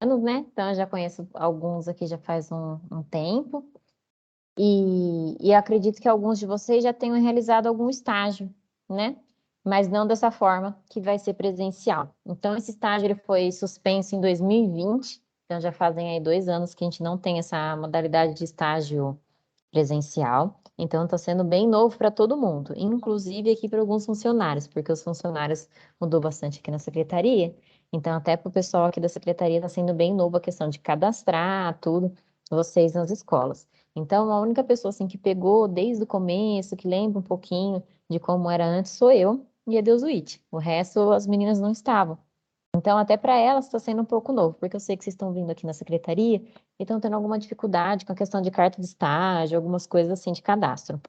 anos, né? Então, eu já conheço alguns aqui já faz um tempo. E acredito que alguns de vocês já tenham realizado algum estágio, né? Mas não dessa forma que vai ser presencial. Então, esse estágio ele foi suspenso em 2020, então já fazem aí 2 anos que a gente não tem essa modalidade de estágio presencial. Então, está sendo bem novo para todo mundo, inclusive aqui para alguns funcionários, porque os funcionários mudou bastante aqui na secretaria. Então, até para o pessoal aqui da secretaria está sendo bem novo a questão de cadastrar tudo, vocês nas escolas. Então, a única pessoa assim que pegou desde o começo, que lembra um pouquinho de como era antes, sou eu e a Deusuíte. O resto, as meninas não estavam. Então, até para elas está sendo um pouco novo, porque eu sei que vocês estão vindo aqui na secretaria e estão tendo alguma dificuldade com a questão de carta de estágio, algumas coisas assim de cadastro.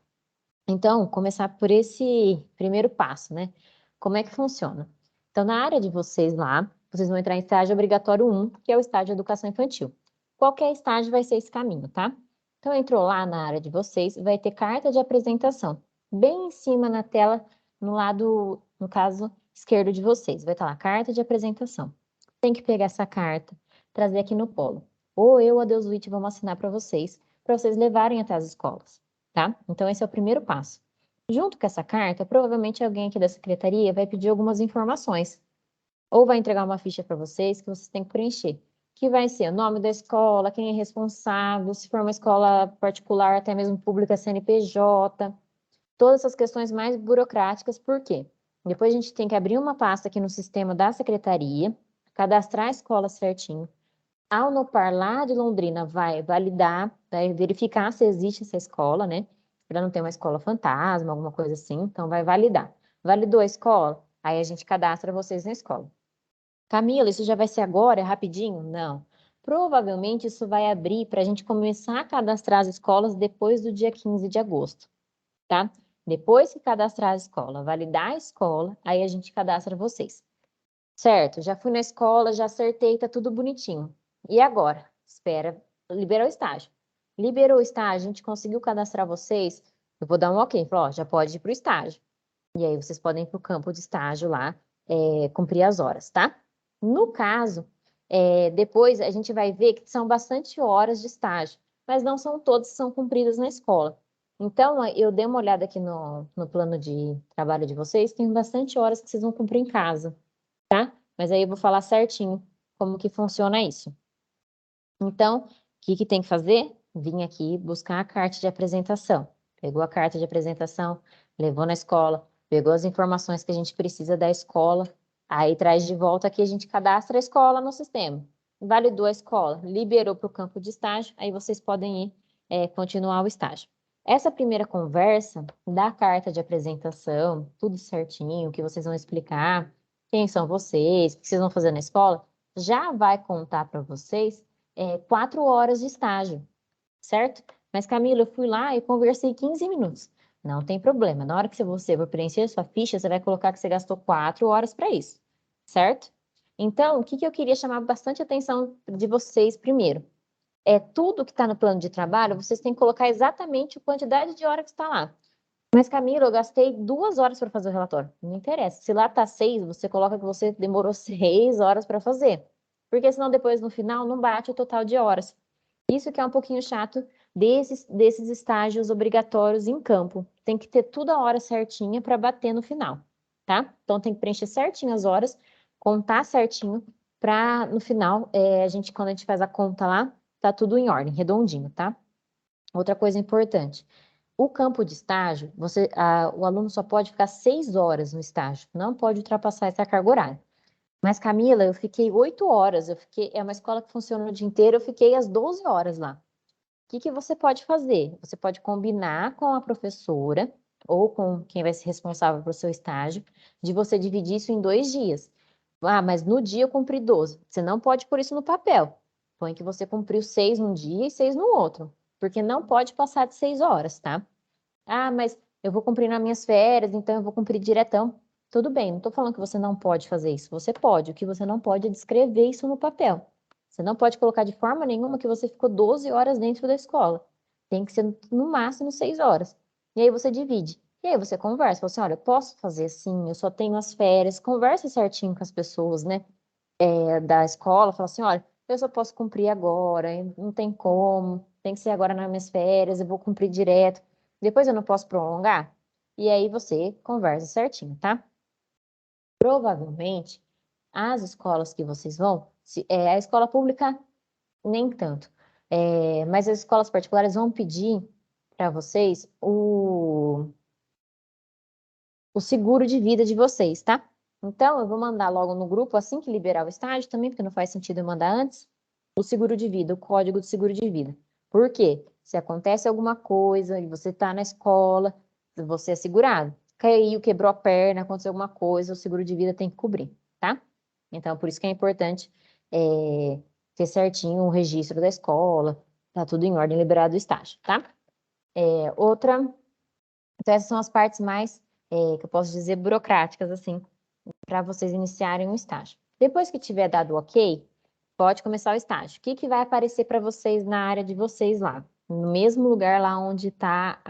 Então, começar por esse primeiro passo, né? Como é que funciona? Então, na área de vocês lá, vocês vão entrar em estágio obrigatório 1, que é o estágio de educação infantil. Qualquer estágio vai ser esse caminho, tá? Então, entrou lá na área de vocês, vai ter carta de apresentação. Bem em cima na tela, no lado, no caso, esquerdo de vocês, vai estar lá, carta de apresentação. Tem que pegar essa carta, trazer aqui no polo. Ou eu ou a Deuswitch vamos assinar para vocês levarem até as escolas, tá? Então, esse é o primeiro passo. Junto com essa carta, provavelmente alguém aqui da secretaria vai pedir algumas informações, ou vai entregar uma ficha para vocês que vocês têm que preencher, que vai ser o nome da escola, quem é responsável, se for uma escola particular, até mesmo pública, CNPJ, todas essas questões mais burocráticas, por quê? Depois a gente tem que abrir uma pasta aqui no sistema da secretaria, cadastrar a escola certinho. A Unopar lá de Londrina vai validar, vai verificar se existe essa escola, né? Para não ter uma escola fantasma, alguma coisa assim. Então, vai validar. Validou a escola? Aí a gente cadastra vocês na escola. Camila, isso já vai ser agora? É rapidinho? Não. Provavelmente isso vai abrir para a gente começar a cadastrar as escolas depois do dia 15 de agosto, tá? Depois que cadastrar a escola, validar a escola, aí a gente cadastra vocês. Certo, já fui na escola, já acertei, tá tudo bonitinho. E agora? Espera, liberou o estágio. Liberou o estágio, a gente conseguiu cadastrar vocês. Eu vou dar um ok, falou, ó, já pode ir para o estágio. E aí vocês podem ir para o campo de estágio lá, cumprir as horas, tá? No caso, depois a gente vai ver que são bastante horas de estágio, mas não são todas que são cumpridas na escola. Então, eu dei uma olhada aqui no plano de trabalho de vocês, tem bastante horas que vocês vão cumprir em casa, tá? Mas aí eu vou falar certinho como que funciona isso. Então, o que que tem que fazer? Vim aqui buscar a carta de apresentação. Pegou a carta de apresentação, levou na escola, pegou as informações que a gente precisa da escola, aí traz de volta aqui, a gente cadastra a escola no sistema. Validou a escola, liberou para o campo de estágio, aí vocês podem ir continuar o estágio. Essa primeira conversa da carta de apresentação, tudo certinho, que vocês vão explicar, quem são vocês, o que vocês vão fazer na escola, já vai contar para vocês 4 horas de estágio, certo? Mas, Camila, eu fui lá e conversei 15 minutos. Não tem problema. Na hora que você for preencher sua ficha, você vai colocar que você gastou 4 horas para isso, certo? Então, o que que eu queria chamar bastante atenção de vocês primeiro? Tudo que está no plano de trabalho, vocês têm que colocar exatamente a quantidade de hora que está lá. Mas, Camila, eu gastei 2 horas para fazer o relatório. Não interessa. Se lá está 6, você coloca que você demorou 6 horas para fazer. Porque senão depois no final não bate o total de horas. Isso que é um pouquinho chato desses estágios obrigatórios em campo. Tem que ter tudo a hora certinha para bater no final, tá? Então tem que preencher certinho as horas, contar certinho para no final, quando a gente faz a conta lá, tá tudo em ordem, redondinho, tá? Outra coisa importante. O campo de estágio, o aluno só pode ficar 6 horas no estágio, não pode ultrapassar essa carga horária. Mas, Camila, eu fiquei 8 horas, é uma escola que funciona o dia inteiro, eu fiquei às 12 horas lá. O que que você pode fazer? Você pode combinar com a professora ou com quem vai ser responsável pelo seu estágio, de você dividir isso em 2 dias. Ah, mas no dia eu cumpri 12. Você não pode pôr isso no papel. Põe que você cumpriu 6 num dia e 6 no outro, porque não pode passar de 6 horas, tá? Ah, mas eu vou cumprir nas minhas férias, então eu vou cumprir diretão. Tudo bem, não estou falando que você não pode fazer isso. Você pode. O que você não pode é descrever isso no papel. Você não pode colocar de forma nenhuma que você ficou 12 horas dentro da escola. Tem que ser no máximo 6 horas. E aí você divide. E aí você conversa. Fala assim, olha, eu posso fazer assim, eu só tenho as férias. Conversa certinho com as pessoas, né? Da escola. Fala assim, olha, eu só posso cumprir agora, não tem como, tem que ser agora nas minhas férias, eu vou cumprir direto, depois eu não posso prolongar? E aí você conversa certinho, tá? Provavelmente, as escolas que vocês vão, a escola pública, nem tanto, mas as escolas particulares vão pedir para vocês o seguro de vida de vocês, tá? Então, eu vou mandar logo no grupo, assim que liberar o estágio também, porque não faz sentido eu mandar antes, o seguro de vida, o código de seguro de vida. Por quê? Se acontece alguma coisa e você está na escola, você é segurado. Caiu, quebrou a perna, aconteceu alguma coisa, o seguro de vida tem que cobrir, tá? Então, por isso que é importante ter certinho o registro da escola, tá tudo em ordem, liberado o estágio, tá? Outra, então essas são as partes mais, que eu posso dizer, burocráticas, assim, para vocês iniciarem um estágio. Depois que tiver dado o ok, pode começar o estágio. O que que vai aparecer para vocês na área de vocês lá? No mesmo lugar lá onde está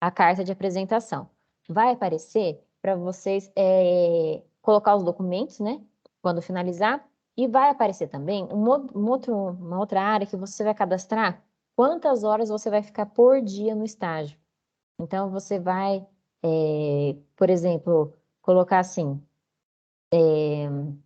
a carta de apresentação. Vai aparecer para vocês colocar os documentos, né? Quando finalizar. E vai aparecer também uma outra área que você vai cadastrar quantas horas você vai ficar por dia no estágio. Então, você vai, por exemplo, colocar assim, eu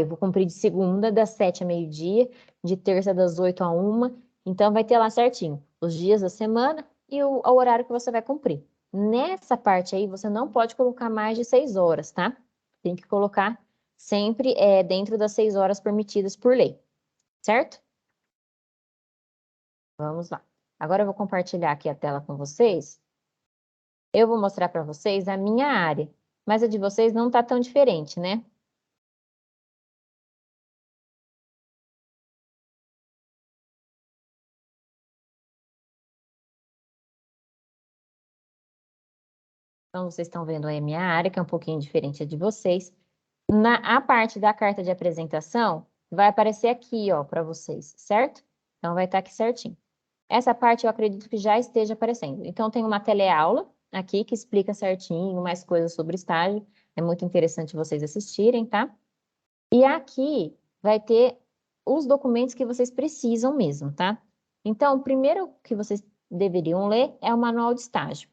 vou cumprir de segunda, das 7 a meio-dia, de terça, das 8 a 1. Então, vai ter lá certinho os dias da semana e o horário que você vai cumprir. Nessa parte aí, você não pode colocar mais de 6 horas, tá? Tem que colocar sempre dentro das 6 horas permitidas por lei, certo? Vamos lá. Agora eu vou compartilhar aqui a tela com vocês. Eu vou mostrar para vocês a minha área, mas a de vocês não está tão diferente, né? Então, vocês estão vendo aí a minha área, que é um pouquinho diferente de vocês. A parte da carta de apresentação, vai aparecer aqui, ó, para vocês, certo? Então, vai estar aqui certinho. Essa parte eu acredito que já esteja aparecendo. Então, tem uma teleaula aqui que explica certinho mais coisas sobre estágio. É muito interessante vocês assistirem, tá? E aqui vai ter os documentos que vocês precisam mesmo, tá? Então, o primeiro que vocês deveriam ler é o manual de estágio.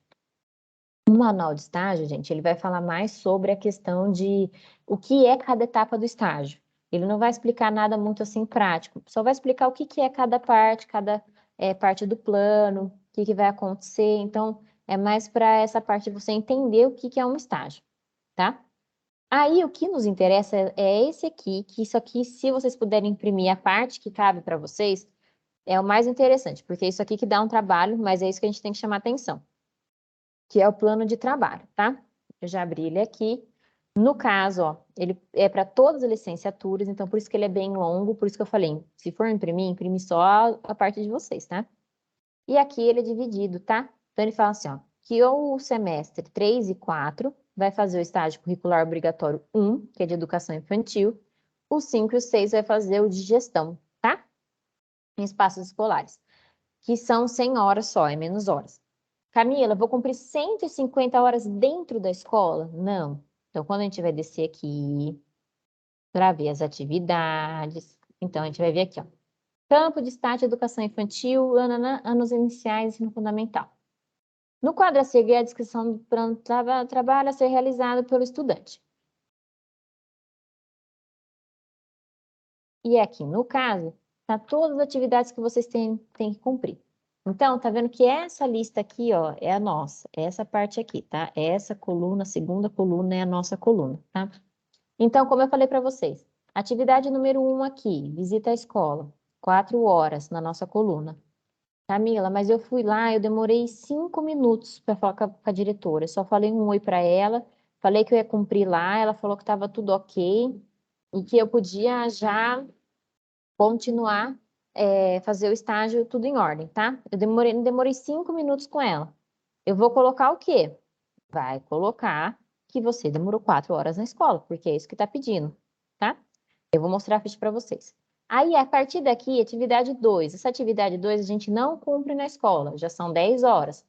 O manual de estágio, gente, ele vai falar mais sobre a questão de o que é cada etapa do estágio. Ele não vai explicar nada muito assim prático, só vai explicar o que é cada parte, cada parte do plano, o que vai acontecer. Então, é mais para essa parte de você entender o que é um estágio, tá? Aí, o que nos interessa é esse aqui, que isso aqui, se vocês puderem imprimir a parte que cabe para vocês, é o mais interessante, porque isso aqui que dá um trabalho, mas é isso que a gente tem que chamar atenção, que é o plano de trabalho, tá? Eu já abri ele aqui. No caso, ó, ele é para todas as licenciaturas, então por isso que ele é bem longo, por isso que eu falei, se for imprimir, imprime só a parte de vocês, tá? E aqui ele é dividido, tá? Então ele fala assim, ó, que o semestre 3 e 4 vai fazer o estágio curricular obrigatório 1, que é de educação infantil, o 5 e o 6 vai fazer o de gestão, tá? Em espaços escolares, que são 100 horas só, é menos horas. Camila, vou cumprir 150 horas dentro da escola? Não. Então, quando a gente vai descer aqui para ver as atividades, então a gente vai ver aqui, ó. Campo de estágio de educação infantil, anos iniciais, ensino fundamental. No quadro a seguir, a descrição do plano de trabalho a ser realizado pelo estudante. E aqui, no caso, tá todas as atividades que vocês têm que cumprir. Então, tá vendo que essa lista aqui, ó, é a nossa, essa parte aqui, tá? Essa coluna, a segunda coluna é a nossa coluna, tá? Então, como eu falei para vocês, atividade número 1 aqui, visita a escola, 4 horas na nossa coluna. Camila, mas eu fui lá, eu demorei 5 minutos para falar com a diretora. Eu só falei um oi para ela, falei que eu ia cumprir lá, ela falou que estava tudo ok e que eu podia já continuar, fazer o estágio tudo em ordem, tá? Não demorei 5 minutos com ela. Eu vou colocar o quê? Vai colocar que você demorou 4 horas na escola, porque é isso que está pedindo, tá? Eu vou mostrar a ficha para vocês. Aí, a partir daqui, atividade 2. Essa atividade 2 a gente não cumpre na escola, já são 10 horas.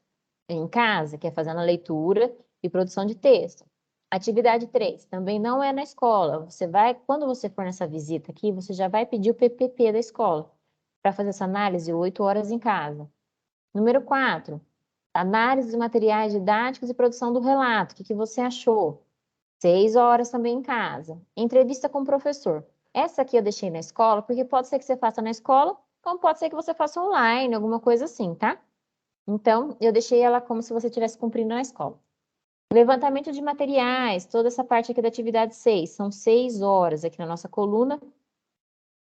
Em casa, que é fazendo a leitura e produção de texto. Atividade 3, também não é na escola. Você vai, quando você for nessa visita aqui, você já vai pedir o PPP da escola para fazer essa análise 8 horas em casa. Número 4, análise dos materiais didáticos e produção do relato. O que você achou? 6 horas também em casa. Entrevista com o professor. Essa aqui eu deixei na escola, porque pode ser que você faça na escola, como pode ser que você faça online, alguma coisa assim, tá? Então, eu deixei ela como se você estivesse cumprindo na escola. Levantamento de materiais, toda essa parte aqui da atividade 6, são 6 horas aqui na nossa coluna,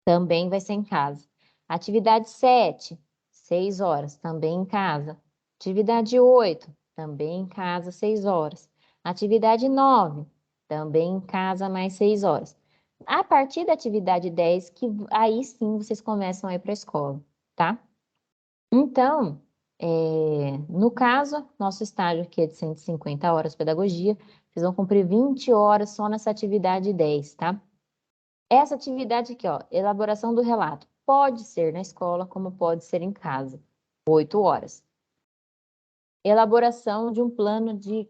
também vai ser em casa. Atividade 7, 6 horas, também em casa. Atividade 8, também em casa, 6 horas. Atividade 9, também em casa, mais 6 horas. A partir da atividade 10, que aí sim vocês começam a ir para a escola, tá? Então, no caso, nosso estágio aqui é de 150 horas de pedagogia, vocês vão cumprir 20 horas só nessa atividade 10, tá? Essa atividade aqui, ó, elaboração do relato, pode ser na escola, como pode ser em casa, 8 horas. Elaboração de um plano de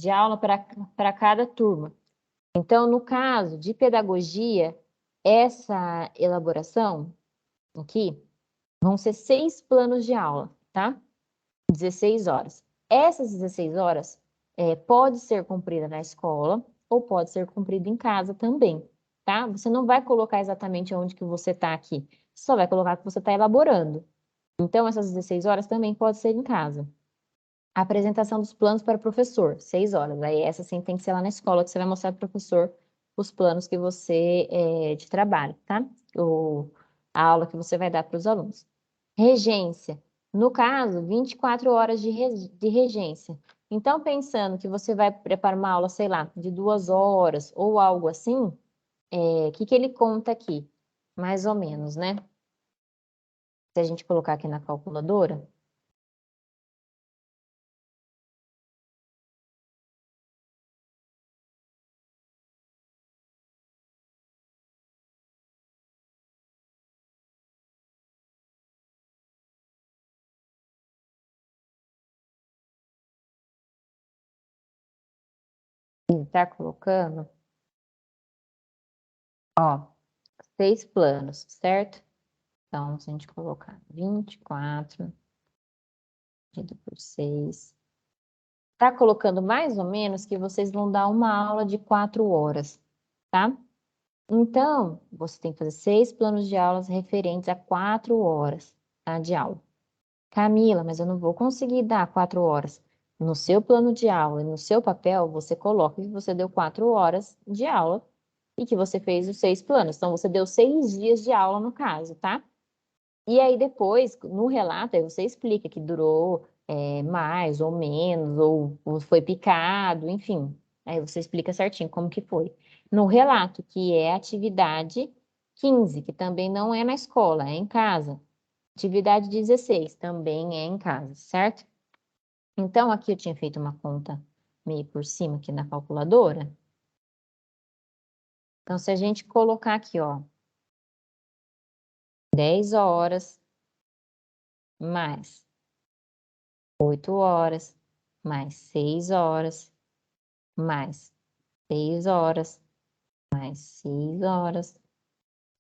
aula para cada turma. Então, no caso de pedagogia, essa elaboração aqui vão ser 6 planos de aula, tá? 16 horas. Essas 16 horas pode ser cumprida na escola ou pode ser cumprida em casa também, tá? Você não vai colocar exatamente onde que você está aqui, você só vai colocar que você está elaborando. Então, essas 16 horas também pode ser em casa. A apresentação dos planos para o professor, 6 horas. Aí essa sim tem que ser lá na escola, que você vai mostrar para o professor os planos que você de trabalho, tá? A aula que você vai dar para os alunos. Regência. No caso, 24 horas de regência. Então, pensando que você vai preparar uma aula, sei lá, de 2 horas ou algo assim, o que ele conta aqui? Mais ou menos, né? Se a gente colocar aqui na calculadora. Ele está colocando, ó, 6 planos, certo? Então, se a gente colocar 24 dividido por 6, tá colocando mais ou menos que vocês vão dar uma aula de 4 horas, tá? Então, você tem que fazer 6 planos de aulas referentes a 4 horas, tá, de aula. Camila, mas eu não vou conseguir dar 4 horas. No seu plano de aula e no seu papel, você coloca que você deu 4 horas de aula e que você fez os 6 planos. Então, você deu 6 dias de aula no caso, tá? E aí depois, no relato, aí você explica que durou mais ou menos, ou foi picado, enfim. Aí você explica certinho como que foi. No relato, que é atividade 15, que também não é na escola, é em casa. Atividade 16, também é em casa, certo? Então, aqui eu tinha feito uma conta meio por cima aqui na calculadora. Então, se a gente colocar aqui, ó, 10 horas mais 8 horas, mais 6 horas, mais 6 horas, mais 6 horas,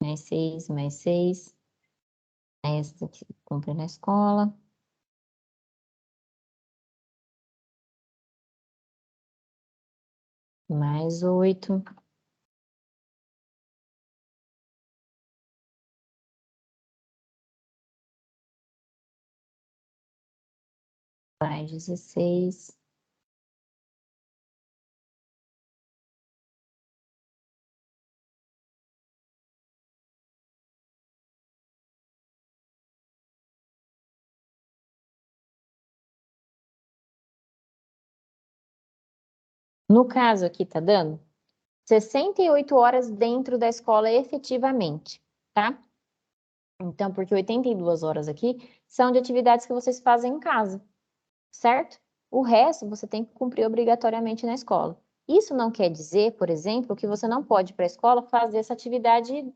mais 6. Essa aqui comprei na escola. Mais 8. Mais 16. No caso aqui, tá dando 68 horas dentro da escola efetivamente, tá? Então, porque 82 horas aqui são de atividades que vocês fazem em casa, certo? O resto você tem que cumprir obrigatoriamente na escola. Isso não quer dizer, por exemplo, que você não pode ir para a escola fazer essa atividade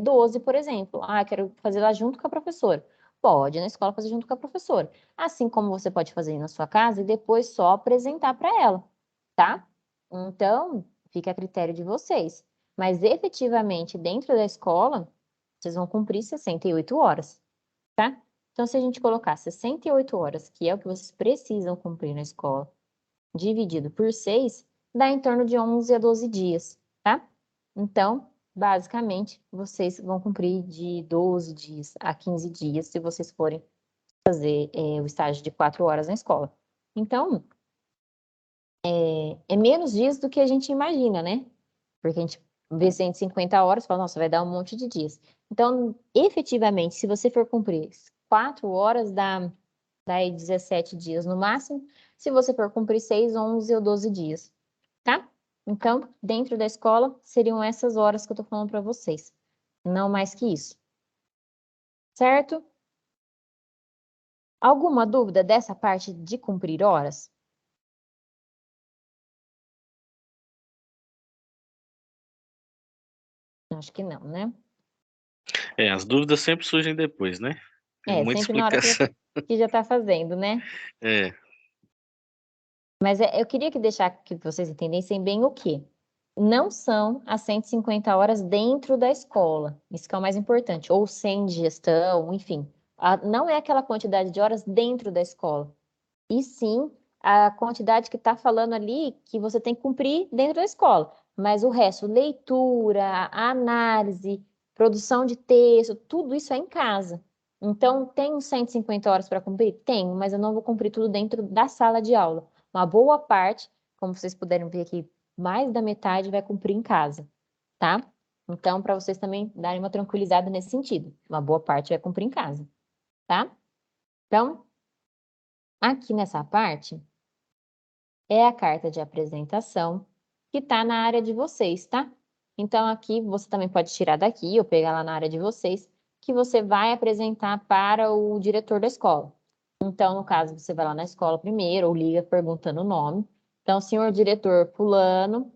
12, por exemplo. Ah, quero fazer lá junto com a professora. Pode na escola fazer junto com a professora. Assim como você pode fazer na sua casa e depois só apresentar para ela, tá? Então, fica a critério de vocês. Mas efetivamente, dentro da escola, vocês vão cumprir 68 horas, tá? Então, se a gente colocar 68 horas, que é o que vocês precisam cumprir na escola, dividido por 6, dá em torno de 11 a 12 dias, tá? Então, basicamente, vocês vão cumprir de 12 dias a 15 dias, se vocês forem fazer o estágio de 4 horas na escola. Então, é menos dias do que a gente imagina, né? Porque a gente vê 150 horas e fala, nossa, vai dar um monte de dias. Então, efetivamente, se você for cumprir 4 horas, dá aí 17 dias no máximo. Se você for cumprir 6, 11 ou 12 dias, tá? Então, dentro da escola, seriam essas horas que eu tô falando para vocês. Não mais que isso. Certo? Alguma dúvida dessa parte de cumprir horas? Acho que não, né? As dúvidas sempre surgem depois, né? Tem muita Sempre na hora explicação. que já tá fazendo, né? É, Mas eu queria deixar que vocês entendessem bem o quê? Não são as 150 horas dentro da escola, isso que é o mais importante, ou sem gestão, enfim. Não é aquela quantidade de horas dentro da escola, e sim a quantidade que está falando ali que você tem que cumprir dentro da escola. Mas o resto, leitura, análise, produção de texto, tudo isso é em casa. Então, tenho 150 horas para cumprir? Tenho, mas eu não vou cumprir tudo dentro da sala de aula. Uma boa parte, como vocês puderam ver aqui, mais da metade vai cumprir em casa, tá? Então, para vocês também darem uma tranquilizada nesse sentido, uma boa parte vai cumprir em casa, tá? Então, aqui nessa parte é a carta de apresentação que está na área de vocês, tá? Então, aqui você também pode tirar daqui ou pegar lá na área de vocês, que você vai apresentar para o diretor da escola. Então, no caso, você vai lá na escola primeiro, ou liga perguntando o nome. Então, senhor diretor fulano,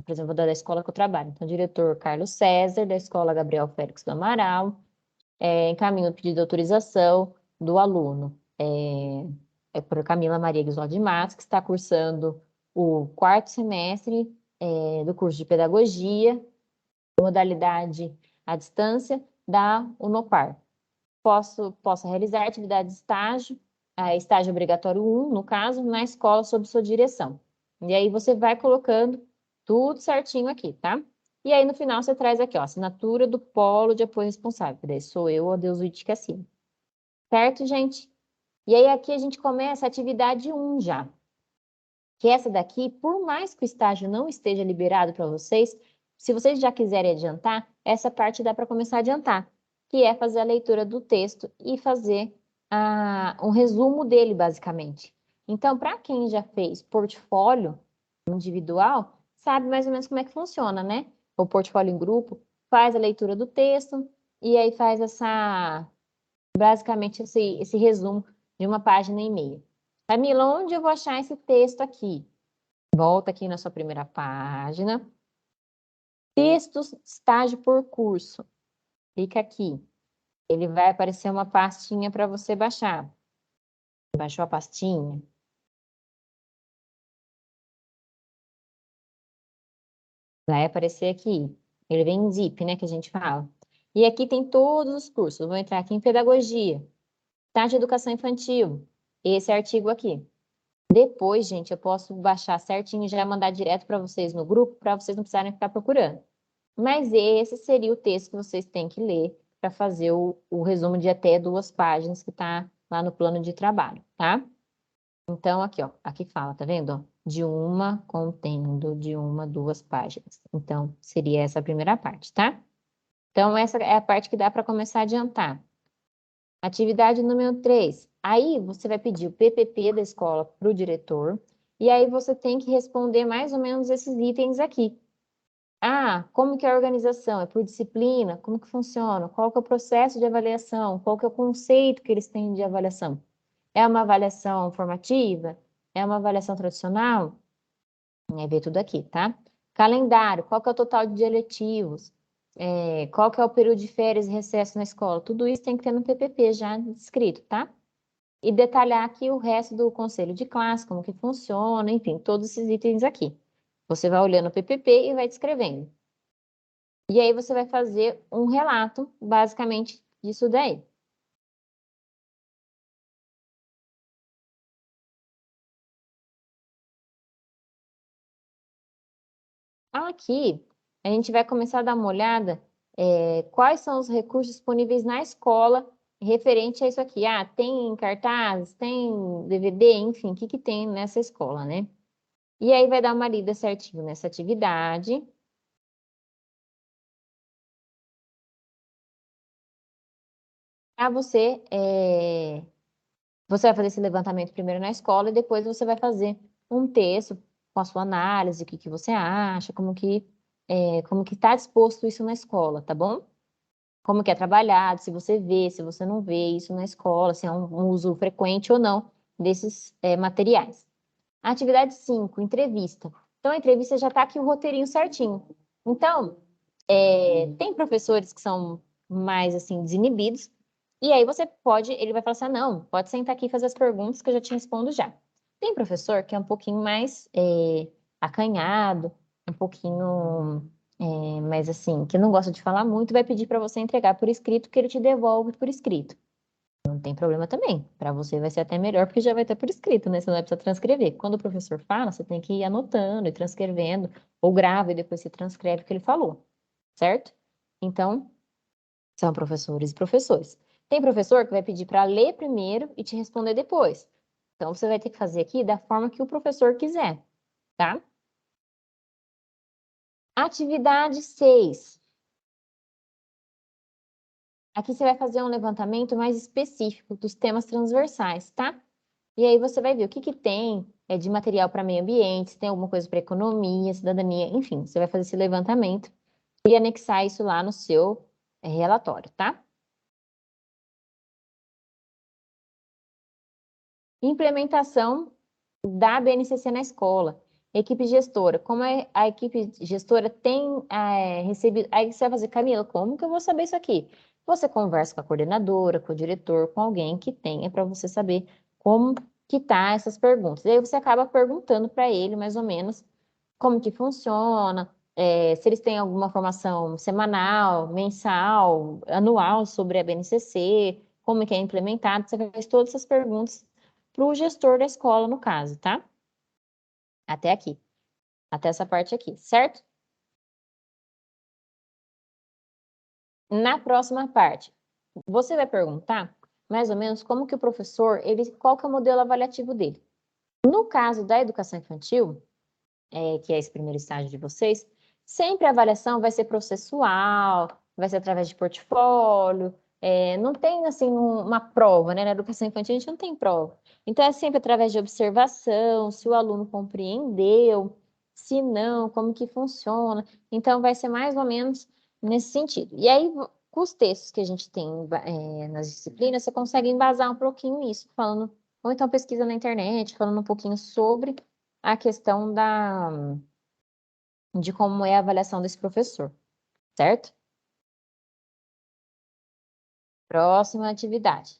por exemplo, da escola que eu trabalho. Então, diretor Carlos César, da escola Gabriel Félix do Amaral, encaminha o pedido de autorização do aluno. É por Camila Maria Guizotti de Matos, que está cursando o quarto semestre do curso de Pedagogia, modalidade à distância, da Unopar. Posso realizar atividade de estágio, estágio obrigatório 1, no caso, na escola sob sua direção. E aí você vai colocando tudo certinho aqui, tá? E aí no final você traz aqui, ó, assinatura do polo de apoio responsável, que daí sou eu, Adeusuíte, que assino. Certo, gente? E aí aqui a gente começa a atividade 1 já. Que essa daqui, por mais que o estágio não esteja liberado para vocês, se vocês já quiserem adiantar, essa parte dá para começar a adiantar, que é fazer a leitura do texto e fazer um resumo dele, basicamente. Então, para quem já fez portfólio individual, sabe mais ou menos como é que funciona, né? O portfólio em grupo, faz a leitura do texto e aí faz basicamente esse resumo de uma página e meia. Camila, onde eu vou achar esse texto aqui? Volta aqui na sua primeira página. Textos, estágio por curso. Clica aqui. Ele vai aparecer uma pastinha para você baixar. Baixou a pastinha? Vai aparecer aqui. Ele vem em zip, né, que a gente fala. E aqui tem todos os cursos. Vou entrar aqui em pedagogia. Estágio de educação infantil. Esse artigo aqui. Depois, gente, eu posso baixar certinho e já mandar direto para vocês no grupo, para vocês não precisarem ficar procurando. Mas esse seria o texto que vocês têm que ler para fazer o resumo de até 2 páginas que está lá no plano de trabalho, tá? Então, aqui, ó, aqui fala, tá vendo? Ó? De uma, contendo de 1 a 2 páginas. Então, seria essa a primeira parte, tá? Então, essa é a parte que dá para começar a adiantar. Atividade número 3. Aí, você vai pedir o PPP da escola para o diretor, e aí você tem que responder mais ou menos esses itens aqui. Como que é a organização? É por disciplina? Como que funciona? Qual que é o processo de avaliação? Qual que é o conceito que eles têm de avaliação? É uma avaliação formativa? É uma avaliação tradicional? Ver tudo aqui, tá? Calendário, qual que é o total de eletivos? Qual que é o período de férias e recesso na escola? Tudo isso tem que ter no PPP já escrito, tá? E detalhar aqui o resto do conselho de classe, como que funciona, enfim, todos esses itens aqui. Você vai olhando o PPP e vai descrevendo. E aí você vai fazer um relato, basicamente, disso daí. Aqui, a gente vai começar a dar uma olhada quais são os recursos disponíveis na escola referente a isso aqui. Ah, tem cartazes, tem DVD, enfim, o que que tem nessa escola, né? E aí vai dar uma lida certinho nessa atividade. Para você vai fazer esse levantamento primeiro na escola e depois você vai fazer um texto com a sua análise, o que que você acha, como que está disposto isso na escola, tá bom? Como que é trabalhado, se você vê, se você não vê isso na escola, se é um uso frequente ou não desses materiais. Atividade 5, entrevista. Então, a entrevista já está aqui o roteirinho certinho. Então, tem professores que são mais, assim, desinibidos, e aí ele vai falar assim, ah, não, pode sentar aqui e fazer as perguntas que eu já te respondo já. Tem professor que é um pouquinho mais acanhado, um pouquinho mais assim, que não gosta de falar muito, vai pedir para você entregar por escrito, que ele te devolve por escrito. Não tem problema também. Para você vai ser até melhor, porque já vai estar por escrito, né? Você não vai precisar transcrever. Quando o professor fala, você tem que ir anotando e transcrevendo, ou grava e depois você transcreve o que ele falou, certo? Então, são professores e professores. Tem professor que vai pedir para ler primeiro e te responder depois. Então, você vai ter que fazer aqui da forma que o professor quiser, tá? Atividade 6. Aqui você vai fazer um levantamento mais específico dos temas transversais, tá? E aí você vai ver o que que tem de material para meio ambiente, se tem alguma coisa para economia, cidadania, enfim, você vai fazer esse levantamento e anexar isso lá no seu relatório, tá? Implementação da BNCC na escola. Equipe gestora. Como a equipe gestora tem recebido. Aí você vai fazer, Camila, como que eu vou saber isso aqui? Você conversa com a coordenadora, com o diretor, com alguém que tenha para você saber como que tá essas perguntas. E aí você acaba perguntando para ele, mais ou menos, como que funciona, se eles têm alguma formação semanal, mensal, anual sobre a BNCC, como que é implementado. Você faz todas essas perguntas para o gestor da escola, no caso, tá? Até aqui. Até essa parte aqui, certo? Na próxima parte, você vai perguntar mais ou menos como que o professor, qual que é o modelo avaliativo dele. No caso da educação infantil, que é esse primeiro estágio de vocês, sempre a avaliação vai ser processual, vai ser através de portfólio, não tem assim uma prova, né? Na educação infantil a gente não tem prova. Então é sempre através de observação, se o aluno compreendeu, se não, como que funciona. Então vai ser mais ou menos nesse sentido. E aí, com os textos que a gente tem nas disciplinas, você consegue embasar um pouquinho isso, falando, ou então pesquisa na internet, falando um pouquinho sobre a questão de como é a avaliação desse professor, certo? Próxima atividade.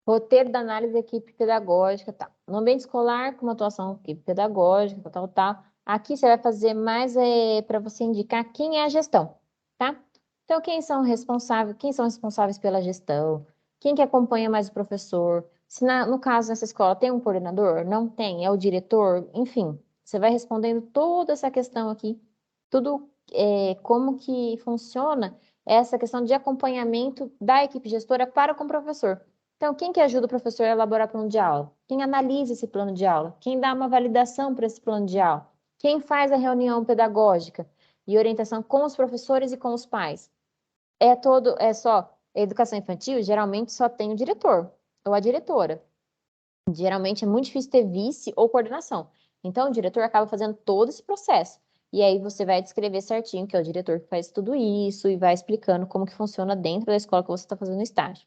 Roteiro da análise da equipe pedagógica, tá. No ambiente escolar, como atuação equipe pedagógica, tal, tal, tal. Aqui você vai fazer mais para você indicar quem é a gestão, tá? Então, quem são responsáveis pela gestão? Quem que acompanha mais o professor? Se no caso, nessa escola, tem um coordenador? Não tem, é o diretor? Enfim, você vai respondendo toda essa questão aqui, tudo como que funciona essa questão de acompanhamento da equipe gestora para com o professor. Então, quem que ajuda o professor a elaborar plano de aula? Quem analisa esse plano de aula? Quem dá uma validação para esse plano de aula? Quem faz a reunião pedagógica e orientação com os professores e com os pais? É só educação infantil, geralmente só tem o diretor ou a diretora. Geralmente é muito difícil ter vice ou coordenação. Então, o diretor acaba fazendo todo esse processo. E aí você vai descrever certinho que é o diretor que faz tudo isso e vai explicando como que funciona dentro da escola que você está fazendo estágio.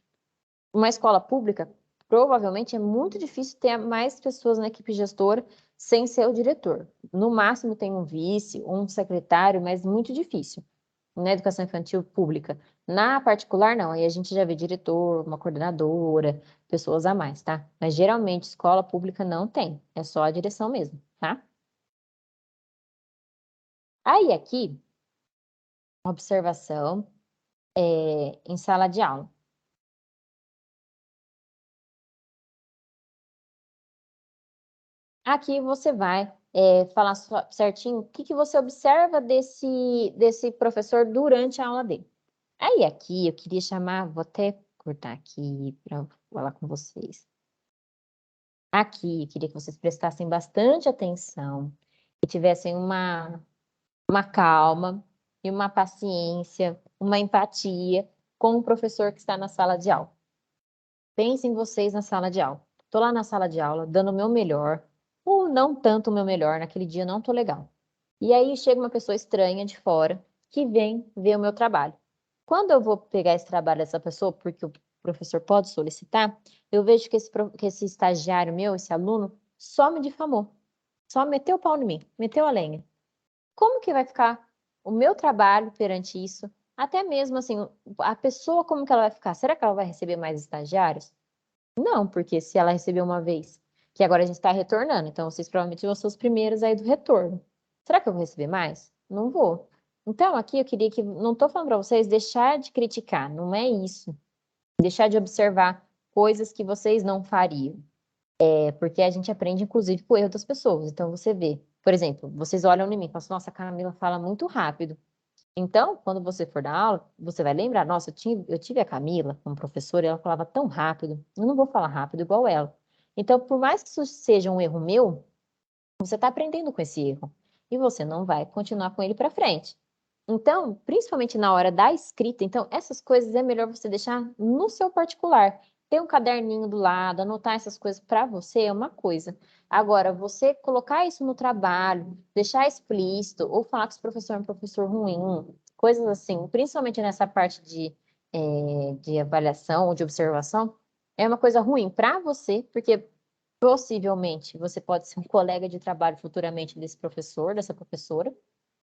Uma escola pública, provavelmente é muito difícil ter mais pessoas na equipe gestora sem ser o diretor. No máximo tem um vice, um secretário, mas muito difícil na educação infantil pública. Na particular, não. Aí a gente já vê diretor, uma coordenadora, pessoas a mais, tá? Mas geralmente escola pública não tem. É só a direção mesmo, tá? Aí aqui, observação em sala de aula. Aqui você vai falar certinho o que, que você observa desse professor durante a aula dele. Aí aqui eu queria chamar, vou até cortar aqui para falar com vocês. Aqui, eu queria que vocês prestassem bastante atenção e tivessem uma calma e uma paciência, uma empatia com o professor que está na sala de aula. Pensem vocês na sala de aula. Estou lá na sala de aula, dando o meu melhor, ou não tanto o meu melhor, naquele dia não estou legal. E aí chega uma pessoa estranha de fora que vem ver o meu trabalho. Quando eu vou pegar esse trabalho dessa pessoa, porque o professor pode solicitar, eu vejo que esse estagiário meu, esse aluno, só me difamou. Só meteu o pau em mim, meteu a lenha. Como que vai ficar o meu trabalho perante isso? Até mesmo assim, a pessoa, como que ela vai ficar? Será que ela vai receber mais estagiários? Não, porque se ela recebeu uma vez, que agora a gente está retornando, então vocês provavelmente vão ser os primeiros aí do retorno. Será que eu vou receber mais? Não vou. Então, aqui eu queria que, não estou falando para vocês deixar de criticar, não é isso. Deixar de observar coisas que vocês não fariam. É porque a gente aprende, inclusive, com o erro das pessoas. Então, você vê, por exemplo, vocês olham em mim e falam assim, nossa, a Camila fala muito rápido. Então, quando você for dar aula, você vai lembrar, nossa, eu tive a Camila como professora e ela falava tão rápido, eu não vou falar rápido igual ela. Então, por mais que isso seja um erro meu, você está aprendendo com esse erro e você não vai continuar com ele para frente. Então, principalmente na hora da escrita, então, essas coisas é melhor você deixar no seu particular. Ter um caderninho do lado, anotar essas coisas para você é uma coisa. Agora, você colocar isso no trabalho, deixar explícito, ou falar que esse professor é um professor ruim, coisas assim, principalmente nessa parte de avaliação ou de observação, é uma coisa ruim para você, porque possivelmente você pode ser um colega de trabalho futuramente desse professor, dessa professora,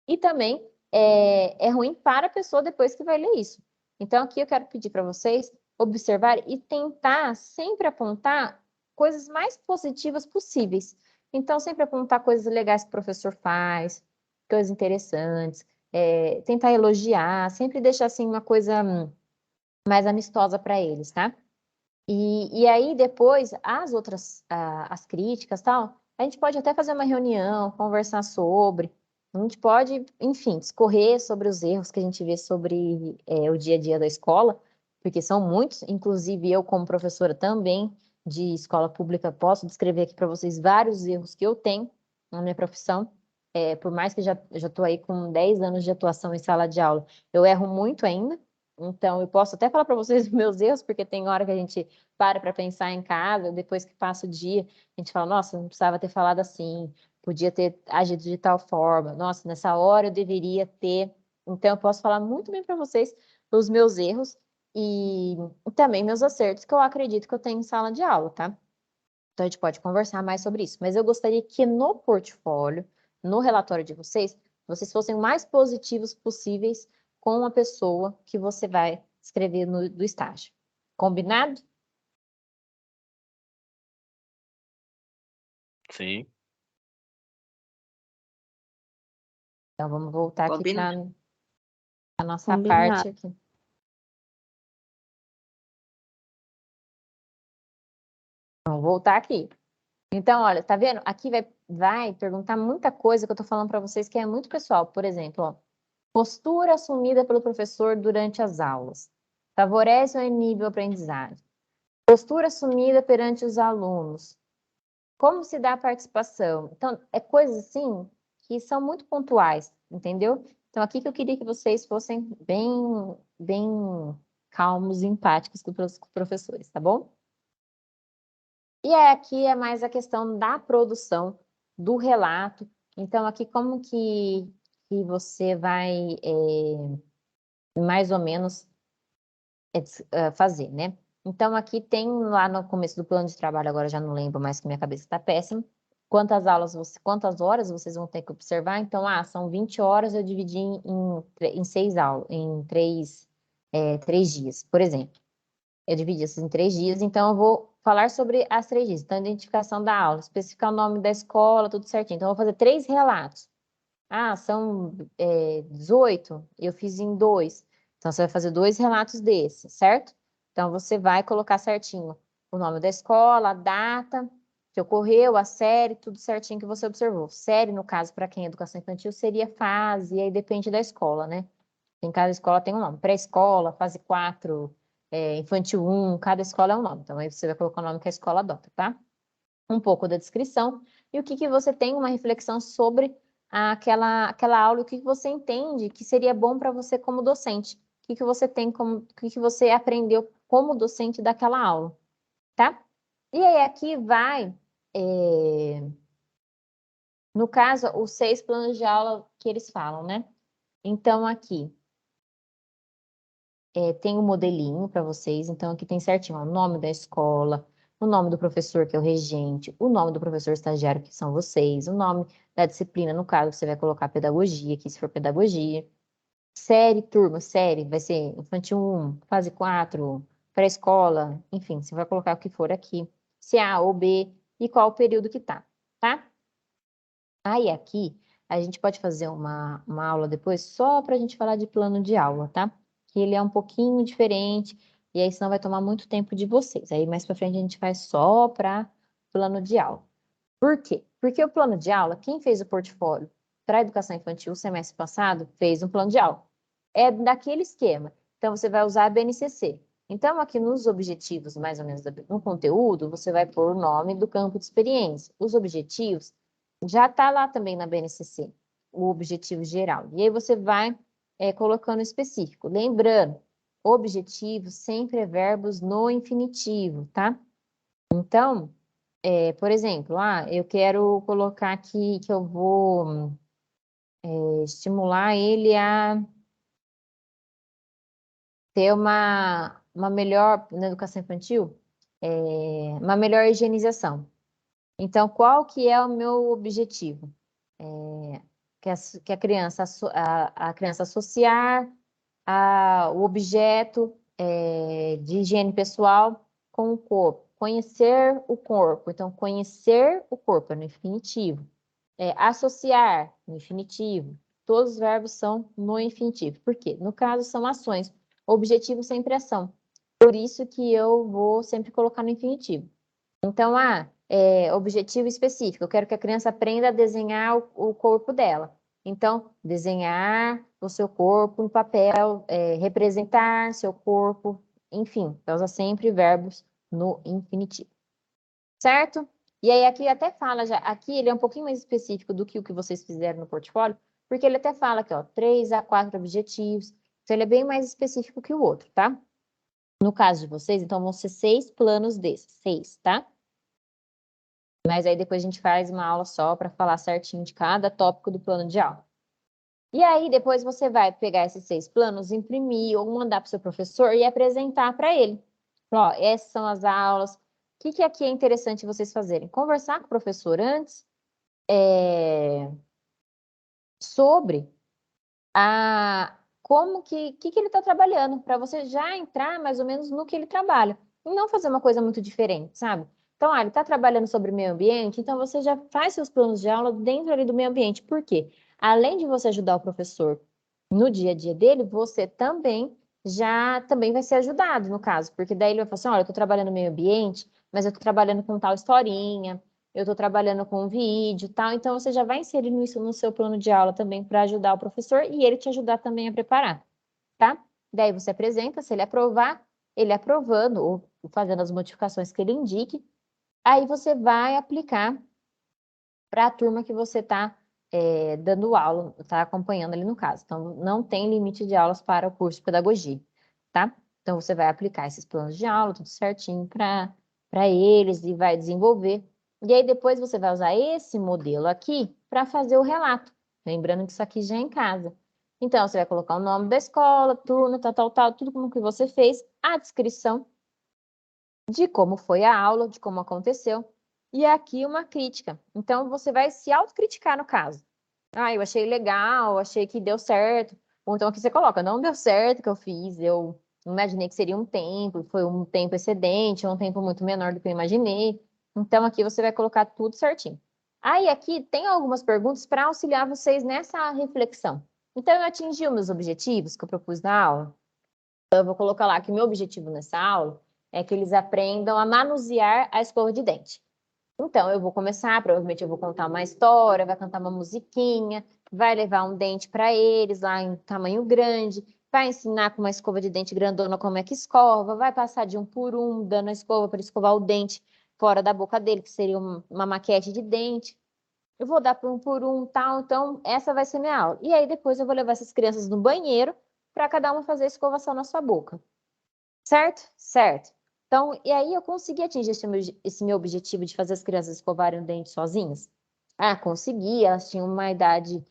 e também é ruim para a pessoa depois que vai ler isso. Então, aqui eu quero pedir para vocês observar e tentar sempre apontar coisas mais positivas possíveis. Então, sempre apontar coisas legais que o professor faz, coisas interessantes, tentar elogiar, sempre deixar assim uma coisa mais amistosa para eles, tá? E aí depois as críticas tal, a gente pode até fazer uma reunião, conversar sobre, a gente pode, enfim, discorrer sobre os erros que a gente vê sobre o dia a dia da escola, porque são muitos, inclusive eu como professora também de escola pública posso descrever aqui para vocês vários erros que eu tenho na minha profissão. Por mais que eu já estou aí com 10 anos de atuação em sala de aula, eu erro muito ainda. Então, eu posso até falar para vocês os meus erros, porque tem hora que a gente para pensar em casa, depois que passa o dia, a gente fala, nossa, não precisava ter falado assim, podia ter agido de tal forma, nossa, nessa hora eu deveria ter. Então, eu posso falar muito bem para vocês os meus erros e também meus acertos que eu acredito que eu tenho em sala de aula, tá? Então, a gente pode conversar mais sobre isso. Mas eu gostaria que no portfólio, no relatório de vocês, vocês fossem o mais positivos possíveis com a pessoa que você vai escrever do estágio. Combinado? Sim. Então, vamos voltar aqui para Combinado. a nossa Combinado. parte aqui. Vamos voltar aqui. Então, olha, tá vendo? Aqui vai perguntar muita coisa que eu tô falando para vocês que é muito pessoal. Por exemplo, ó, postura assumida pelo professor durante as aulas. Favorece o nível aprendizagem. Postura assumida perante os alunos. Como se dá a participação? Então, é coisas assim que são muito pontuais, entendeu? Então, aqui que eu queria que vocês fossem bem calmos e empáticos com os professores, tá bom? E aqui é mais a questão da produção do relato. Então, aqui como que você vai mais ou menos fazer, né? Então, aqui tem lá no começo do plano de trabalho, agora já não lembro mais que minha cabeça está péssima, quantas horas vocês vão ter que observar. Então, são 20 horas, eu dividi em 6 aulas, em 3 dias, por exemplo. Eu dividi isso em 3 dias, então eu vou falar sobre as 3 dias. Então, identificação da aula, especificar o nome da escola, tudo certinho. Então, eu vou fazer 3 relatos. São 18, eu fiz em 2. Então, você vai fazer 2 relatos desses, certo? Então, você vai colocar certinho o nome da escola, a data que ocorreu, a série, tudo certinho que você observou. Série, no caso, para quem é educação infantil, seria fase, e aí depende da escola, né? Em cada escola tem um nome. Pré-escola, fase 4, infantil 1, cada escola é um nome. Então, aí você vai colocar o nome que a escola adota, tá? Um pouco da descrição e o que você tem, uma reflexão sobre aquela aula, o que você entende que seria bom para você como docente, o que você tem como, o que você aprendeu como docente daquela aula, tá? E aí aqui vai, no caso, os 6 planos de aula que eles falam, né? Então aqui tem um modelinho para vocês, então aqui tem certinho ó, o nome da escola, o nome do professor, que é o regente, o nome do professor estagiário, que são vocês, o nome da disciplina, no caso, você vai colocar pedagogia, aqui se for pedagogia. Série, turma, série, vai ser infantil 1, fase 4, pré-escola, enfim, você vai colocar o que for aqui, se é A ou B, e qual o período que tá? Aí aqui, a gente pode fazer uma aula depois só para a gente falar de plano de aula, tá? Que ele é um pouquinho diferente, e aí senão vai tomar muito tempo de vocês. Aí mais para frente a gente faz só para plano de aula. Por quê? Porque o plano de aula, quem fez o portfólio para a educação infantil o semestre passado, fez um plano de aula. É daquele esquema. Então, você vai usar a BNCC. Então, aqui nos objetivos, mais ou menos, no conteúdo, você vai pôr o nome do campo de experiência. Os objetivos já está lá também na BNCC, o objetivo geral. E aí você vai colocando específico. Lembrando, objetivo sempre é verbos no infinitivo, tá? Então, por exemplo, eu quero colocar aqui que eu vou estimular ele a ter uma melhor, na educação infantil, uma melhor higienização. Então, qual que é o meu objetivo? Que a criança, a criança associar o objeto de higiene pessoal com o corpo. Conhecer o corpo. Então, conhecer o corpo é no infinitivo. Associar, no infinitivo. Todos os verbos são no infinitivo. Por quê? No caso, são ações. Objetivo sempre é ação. Por isso que eu vou sempre colocar no infinitivo. Então, objetivo específico. Eu quero que a criança aprenda a desenhar o corpo dela. Então, desenhar o seu corpo em papel, representar seu corpo, enfim, usa sempre verbos no infinitivo. Certo? E aí aqui até fala já, aqui ele é um pouquinho mais específico do que o que vocês fizeram no portfólio, porque ele até fala aqui, ó, 3 a 4 objetivos. Então ele é bem mais específico que o outro, tá? No caso de vocês, então vão ser 6 planos desses, 6, tá? Mas aí depois a gente faz uma aula só para falar certinho de cada tópico do plano de aula. E aí depois você vai pegar esses 6 planos, imprimir ou mandar para o seu professor e apresentar para ele. Ó, essas são as aulas. O que aqui é interessante vocês fazerem? Conversar com o professor antes sobre como que ele está trabalhando, para você já entrar mais ou menos no que ele trabalha. E não fazer uma coisa muito diferente, sabe? Então, ele está trabalhando sobre meio ambiente, então você já faz seus planos de aula dentro ali do meio ambiente. Por quê? Além de você ajudar o professor no dia a dia dele, você também vai ser ajudado, no caso, porque daí ele vai falar assim, olha, eu estou trabalhando no meio ambiente, mas eu estou trabalhando com tal historinha, eu estou trabalhando com um vídeo e tal, então você já vai inserindo isso no seu plano de aula também para ajudar o professor e ele te ajudar também a preparar, tá? Daí você apresenta, se ele aprovar, ele aprovando ou fazendo as modificações que ele indique, aí você vai aplicar para a turma que você está dando aula, está acompanhando ali no caso. Então, não tem limite de aulas para o curso de pedagogia, tá? Então, você vai aplicar esses planos de aula, tudo certinho, para para eles e vai desenvolver. E aí depois você vai usar esse modelo aqui para fazer o relato. Lembrando que isso aqui já é em casa. Então, você vai colocar o nome da escola, turno, tal, tudo como que você fez, a descrição de como foi a aula, de como aconteceu, e aqui uma crítica. Então, você vai se autocriticar no caso. Ah, eu achei legal, achei que deu certo. Ou então aqui você coloca, não deu certo o que eu fiz, eu imaginei que seria um tempo, foi um tempo excedente, ou um tempo muito menor do que eu imaginei. Então, aqui você vai colocar tudo certinho. Aí, aqui tem algumas perguntas para auxiliar vocês nessa reflexão. Então, eu atingi os meus objetivos que eu propus na aula. Então, eu vou colocar lá que o meu objetivo nessa aula é que eles aprendam a manusear a escova de dente. Então, eu vou começar, provavelmente eu vou contar uma história, vai cantar uma musiquinha, vai levar um dente para eles lá em tamanho grande, vai ensinar com uma escova de dente grandona como é que escova, vai passar de um por um, dando a escova para escovar o dente fora da boca dele, que seria uma maquete de dente. Eu vou dar por um, tal, então essa vai ser minha aula. E aí depois eu vou levar essas crianças no banheiro para cada uma fazer a escovação na sua boca. Certo? Certo. Então, e aí eu consegui atingir esse meu objetivo de fazer as crianças escovarem o dente sozinhas? Ah, consegui, elas tinham uma idade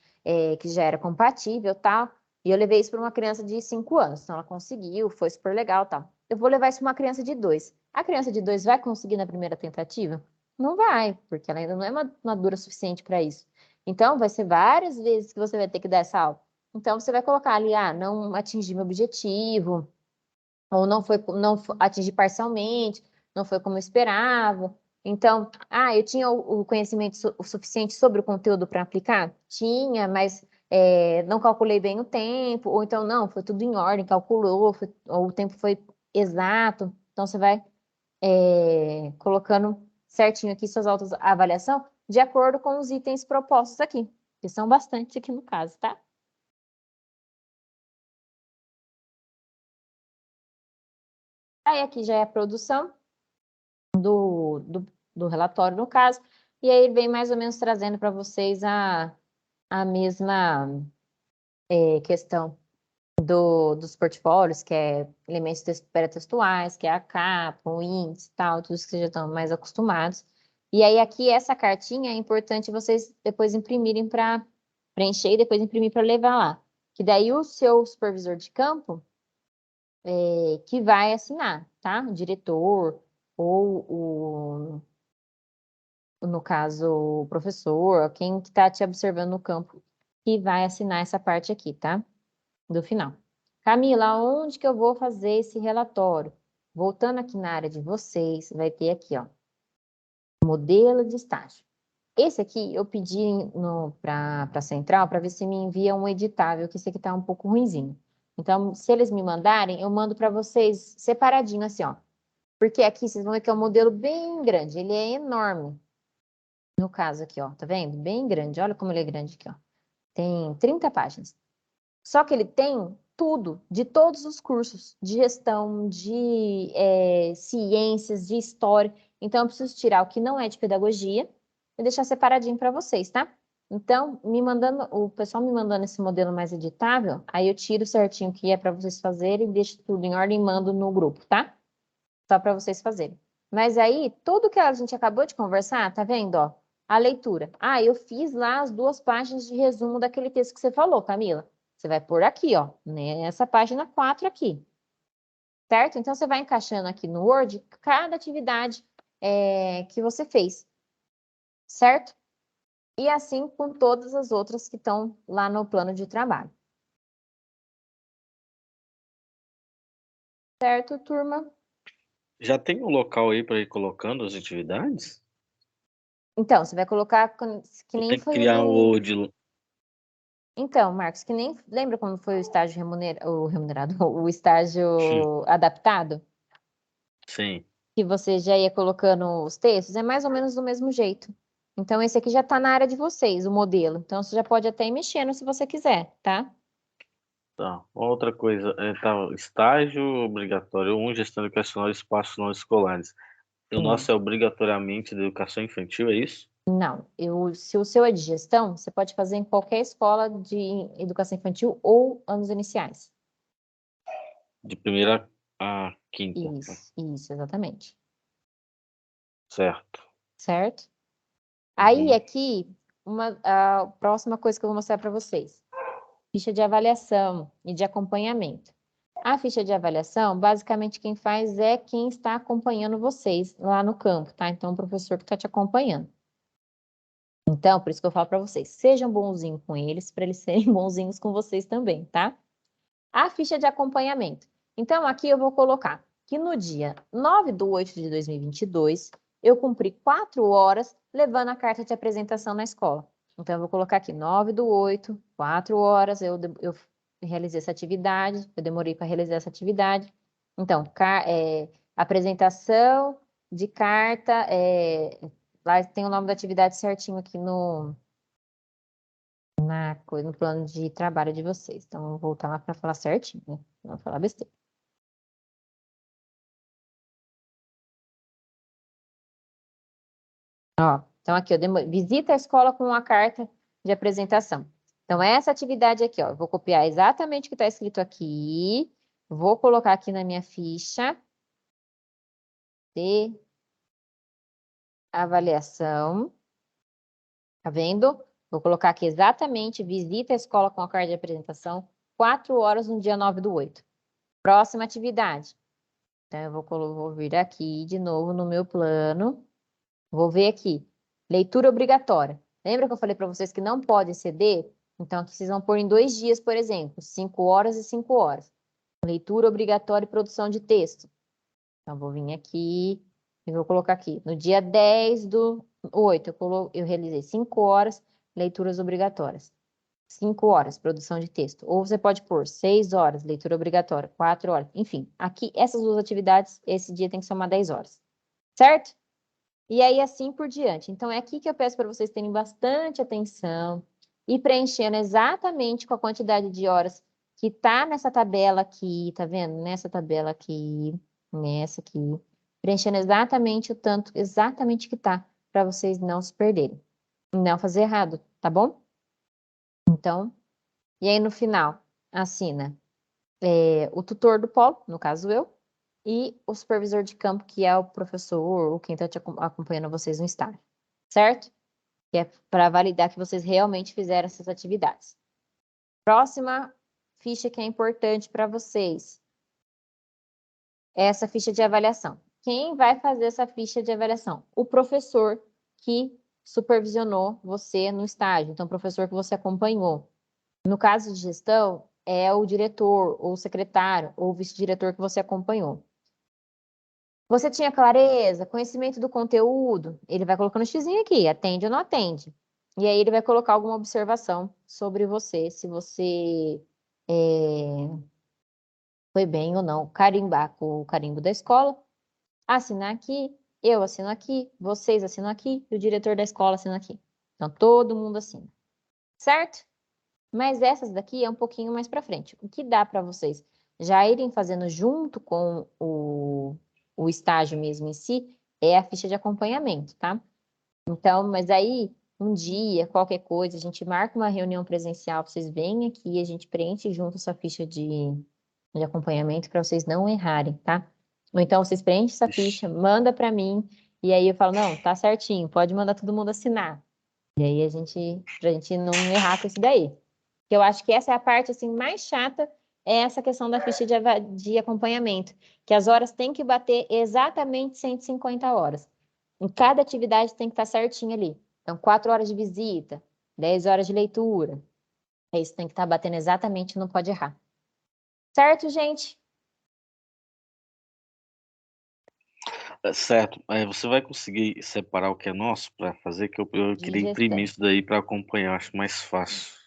que já era compatível, tal, e eu levei isso para uma criança de 5 anos, então ela conseguiu, foi super legal, tal. Eu vou levar isso para uma criança de 2. A criança de 2 vai conseguir na primeira tentativa? Não vai, porque ela ainda não é madura o suficiente para isso. Então, vai ser várias vezes que você vai ter que dar essa aula. Então, você vai colocar ali, ah, não atingi meu objetivo, ou atingi parcialmente, não foi como eu esperava. Então, eu tinha o conhecimento o suficiente sobre o conteúdo para aplicar? Tinha, mas não calculei bem o tempo, ou então não, foi tudo em ordem, calculou, ou o tempo foi exato. Então, você vai colocando certinho aqui suas autoavaliação de acordo com os itens propostos aqui, que são bastante aqui no caso, tá? Aí aqui já é a produção do relatório, no caso, e aí ele vem mais ou menos trazendo para vocês a mesma questão dos portfólios, que é elementos pré-textuais, que é a capa, o índice, tal, tudo isso que vocês já estão mais acostumados. E aí aqui essa cartinha é importante vocês depois imprimirem para preencher e depois imprimir para levar lá. Que daí o seu supervisor de campo que vai assinar, tá? O diretor ou no caso, o professor, quem que está te observando no campo, que vai assinar essa parte aqui, tá? Do final. Camila, onde que eu vou fazer esse relatório? Voltando aqui na área de vocês, vai ter aqui, ó, modelo de estágio. Esse aqui eu pedi para a central para ver se me envia um editável, que esse aqui está um pouco ruinzinho. Então, se eles me mandarem, eu mando para vocês separadinho assim, ó. Porque aqui vocês vão ver que é um modelo bem grande, ele é enorme. No caso aqui, ó, tá vendo? Bem grande, olha como ele é grande aqui, ó. Tem 30 páginas. Só que ele tem tudo, de todos os cursos, de gestão, de ciências, de história. Então, eu preciso tirar o que não é de pedagogia e deixar separadinho para vocês, tá? Então, o pessoal me mandando esse modelo mais editável, aí eu tiro certinho o que é para vocês fazerem, deixo tudo em ordem e mando no grupo, tá? Só para vocês fazerem. Mas aí, tudo que a gente acabou de conversar, tá vendo, ó? A leitura. Ah, eu fiz lá as 2 páginas de resumo daquele texto que você falou, Camila. Você vai pôr aqui, ó, nessa página 4 aqui. Certo? Então, você vai encaixando aqui no Word cada atividade que você fez. Certo? E assim com todas as outras que estão lá no plano de trabalho. Certo, turma? Já tem um local aí para ir colocando as atividades? Então, você vai colocar que Ou nem tem que foi criar o o Word? Então, Marcos, que nem lembra quando foi o estágio remunerado, o estágio adaptado, Sim. que você já ia colocando os textos? É mais ou menos do mesmo jeito. Então, esse aqui já está na área de vocês, o modelo. Então, você já pode até ir mexendo se você quiser, tá? Tá. Outra coisa, estágio obrigatório, gestão educacional de espaços não escolares. E o Hum. nosso é obrigatoriamente de educação infantil, é isso? Não, se o seu é de gestão, você pode fazer em qualquer escola de educação infantil ou anos iniciais. De primeira a quinta. Isso, exatamente. Certo. Certo? Aí, Uhum. aqui, a próxima coisa que eu vou mostrar para vocês. Ficha de avaliação e de acompanhamento. A ficha de avaliação, basicamente, quem faz é quem está acompanhando vocês lá no campo, tá? Então, o professor que está te acompanhando. Então, por isso que eu falo para vocês, sejam bonzinhos com eles, para eles serem bonzinhos com vocês também, tá? A ficha de acompanhamento. Então, aqui eu vou colocar que no dia 9/8 de 2022, eu cumpri 4 horas levando a carta de apresentação na escola. Então, eu vou colocar aqui 9/8, 4 horas, eu realizei essa atividade, eu demorei para realizar essa atividade. Então, apresentação de carta, lá tem o nome da atividade certinho aqui no plano de trabalho de vocês. Então, eu vou voltar lá para falar certinho, né? Não vou falar besteira. Ó, então, aqui, visita a escola com uma carta de apresentação. Então, essa atividade aqui, ó, eu vou copiar exatamente o que está escrito aqui, vou colocar aqui na minha ficha de avaliação. Tá vendo? Vou colocar aqui exatamente, visita a escola com a carta de apresentação, 4 horas no dia 9/8. Próxima atividade. Então, eu vou vir aqui de novo no meu plano. Vou ver aqui. Leitura obrigatória. Lembra que eu falei para vocês que não pode exceder? Então, aqui vocês vão pôr em 2 dias, por exemplo, 5 horas e 5 horas. Leitura obrigatória e produção de texto. Então, vou vir aqui e vou colocar aqui. No dia 10/8, eu realizei 5 horas, leituras obrigatórias. 5 horas, produção de texto. Ou você pode pôr 6 horas, leitura obrigatória, 4 horas. Enfim, aqui, essas 2 atividades, esse dia tem que somar 10 horas. Certo? E aí, assim por diante. Então, é aqui que eu peço para vocês terem bastante atenção e preenchendo exatamente com a quantidade de horas que tá nessa tabela aqui, tá vendo? Nessa tabela aqui, nessa aqui. Preenchendo exatamente o tanto, exatamente que tá, para vocês não se perderem. Não fazer errado, tá bom? Então, e aí no final, assina o tutor do polo, no caso eu, e o supervisor de campo, que é o professor ou quem está acompanhando vocês no estágio, certo? Que é para validar que vocês realmente fizeram essas atividades. Próxima ficha que é importante para vocês, é essa ficha de avaliação. Quem vai fazer essa ficha de avaliação? O professor que supervisionou você no estágio, então o professor que você acompanhou. No caso de gestão, é o diretor, ou o secretário, ou o vice-diretor que você acompanhou. Você tinha clareza, conhecimento do conteúdo? Ele vai colocando xizinho aqui, atende ou não atende. E aí ele vai colocar alguma observação sobre você, se você foi bem ou não. Carimbar com o carimbo da escola, assinar aqui, eu assino aqui, vocês assinam aqui, e o diretor da escola assina aqui. Então, todo mundo assina. Certo? Mas essas daqui é um pouquinho mais para frente. O que dá para vocês já irem fazendo junto com o estágio mesmo em si é a ficha de acompanhamento, tá? Então, mas aí, um dia, qualquer coisa, a gente marca uma reunião presencial, vocês vêm aqui, a gente preenche junto essa ficha de acompanhamento para vocês não errarem, tá? Ou então, vocês preenchem essa ficha, manda para mim, e aí eu falo, não, tá certinho, pode mandar todo mundo assinar. E aí, pra gente não errar com isso daí. Que eu acho que essa é a parte assim mais chata, é essa questão da ficha de acompanhamento, que as horas têm que bater exatamente 150 horas. Em cada atividade tem que estar certinho ali. Então, 4 horas de visita, 10 horas de leitura. É isso, tem que estar batendo exatamente, não pode errar. Certo, gente? Certo. Você vai conseguir separar o que é nosso para fazer? Que eu De queria imprimir gestão. isso daí para acompanhar, acho mais fácil.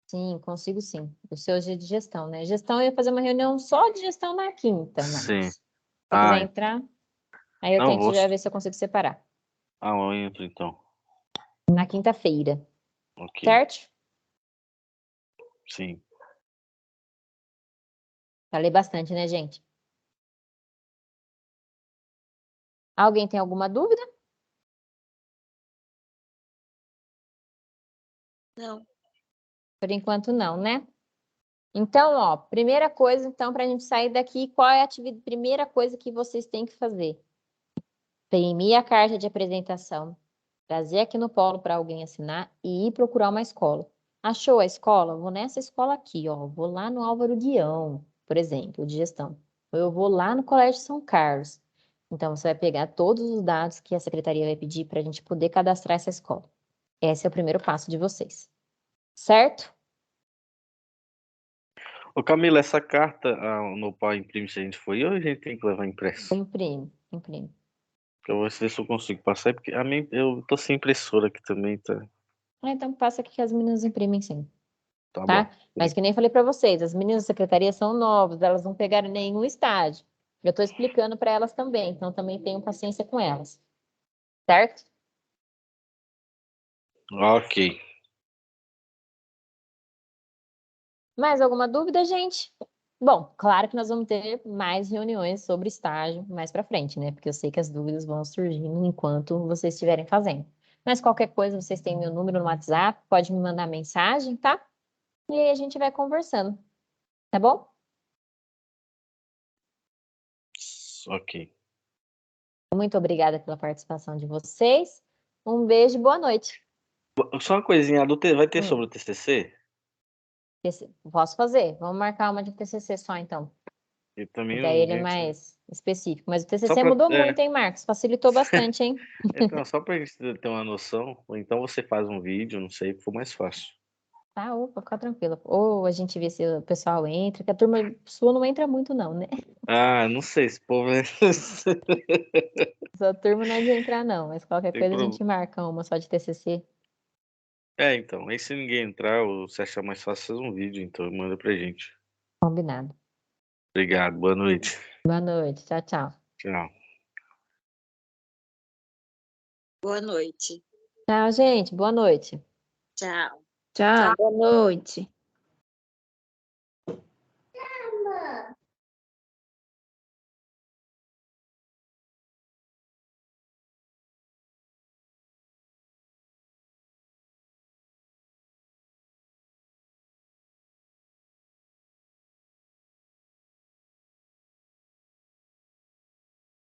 Sim, consigo sim. O seu hoje é de gestão, né? Gestão, eu ia fazer uma reunião só de gestão na quinta, Sim. mas se você quiser Ah, entrar, aí eu não, tento já ver se eu consigo separar. eu entro então. Na quinta-feira. Ok. Certo? Sim. Falei bastante, né, gente? Alguém tem alguma dúvida? Não. Por enquanto, não, né? Então, ó, primeira coisa, então, para a gente sair daqui, qual é a primeira coisa que vocês têm que fazer? imprimir a carta de apresentação, trazer aqui no polo para alguém assinar e ir procurar uma escola. Achou a escola? Vou nessa escola aqui, ó. Vou lá no Álvaro Guião, por exemplo, de gestão. Ou eu vou lá no Colégio São Carlos. Então, você vai pegar todos os dados que a secretaria vai pedir para a gente poder cadastrar essa escola. Esse é o primeiro passo de vocês. Certo? Ô, Camila, essa carta no pai imprime se a gente for, ou a gente tem que levar impresso? Imprime, imprime. Eu vou ver se eu consigo passar, porque eu tô sem impressora aqui também, tá? Então, passa aqui que as meninas imprimem sim. Tá Tá? bom. Mas que nem falei para vocês, as meninas da secretaria são novas, elas não pegaram nenhum estágio. Eu estou explicando para elas também, então também tenham paciência com elas. Certo? Ok. Mais alguma dúvida, gente? Bom, claro que nós vamos ter mais reuniões sobre estágio mais para frente, né? Porque eu sei que as dúvidas vão surgindo enquanto vocês estiverem fazendo. Mas qualquer coisa, vocês têm meu número no WhatsApp, pode me mandar mensagem, tá? E aí a gente vai conversando, tá bom? Ok. Muito obrigada pela participação de vocês. Um beijo e boa noite. Só uma coisinha, vai ter Hum. sobre o TCC? Posso fazer. Vamos marcar uma de TCC só, então. E E também daí a ele é gente... mais específico. Mas o Só TCC pra... mudou muito, hein, Marcos? Facilitou bastante, hein? Então, só pra gente ter uma noção, ou então você faz um vídeo, não sei, que for mais fácil. Tá, opa, fica tranquilo. Ou a gente vê se o pessoal entra, que a turma sua não entra muito, não, né? Ah, não sei, esse povo é... Sua turma não é de entrar, não. Mas qualquer Tem coisa a pro... gente marca uma só de TCC. Então, aí se ninguém entrar, ou se achar mais fácil, faz um vídeo, então manda pra gente. Combinado. Obrigado, boa noite. Boa noite. Tchau, tchau. Tchau. Boa noite. Tchau, gente. Boa noite. Tchau. Tchau, boa noite.